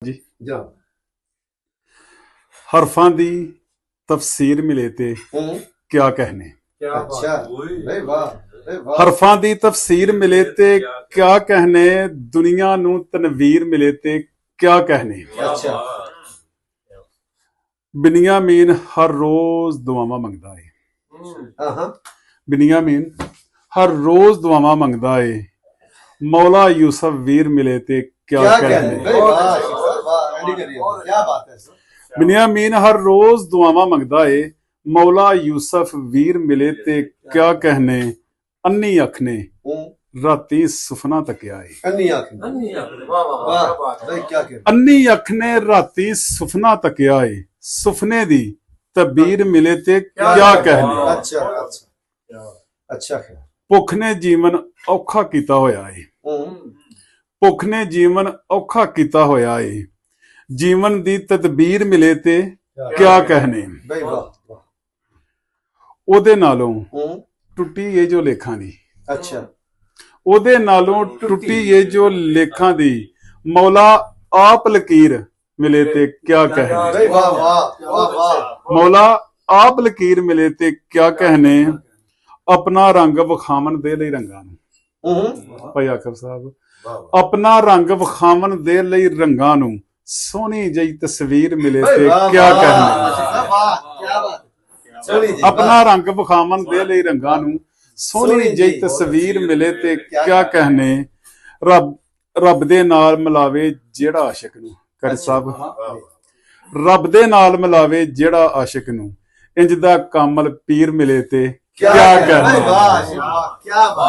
जी जा हरफां दी तफसीर मिले ते क्या कहने। अच्छा अरे वाह अरे वाह हरफां दी तफसीर मिले ते क्या कहने, दुनिया नू तनवीर मिले ते क्या कहने। अच्छा बिनियामीन हर रोज दुआवां मंगदा है। हाँ बिनियामीन हर रोज दुआवां मंगदा है, मौला यूसुफ वीर मिले ते क्या क्या कहने। कहने अरे वाह सर, वाह एंडी करिए क्या बात है सर। बिनियामीन हर रोज दुआवां मंगदा है, मौला यूसुफ वीर मिले ते क्या कहने। अन्नी अख ने राती सुफना तकिया है। अन्नी आंखें वाह वाह वाह भाई क्या कहने। अन्नी अख ने राती सुफना तकिया है, सुफने दी तबीर मिले ते क्या कहने। अच्छा अच्छा अच्छा है भुख ने जीवन औखा कीता होया है। भुख ने जीवन औखा कीता होया है, जीवन दी तदबीर मिले ते क्या कहने। भाई वाह वाह ओदे नालों टुटी ये जो लेखां दी। अच्छा ओदे नालों टुटी ये जो लेखां दी, मौला आप लकीर मिले ते क्या कहने। भाई वाह वाह वाह वाह मौला आप लकीर मिले ते क्या कहने। अपना रंग विखावन दे लई रंगां नूं। भाई आखर साहब अपना रंग विखावन दे लई रंगां नूं, सोहनी जई तस्वीर मिले ते क्या कहने। वाह क्या बात अपना रंग विखावन दे लई रंगां नूं, सोहनी जई तस्वीर मिले ते क्या कहने। रब रब दे नाल मिलावे जेड़ा आशिक नूं। कर साहब रब दे नाल मिलावे जेड़ा आशिक नूं, इंज दा कामल पीर मिले ते क्या कहने। वाह क्या बात।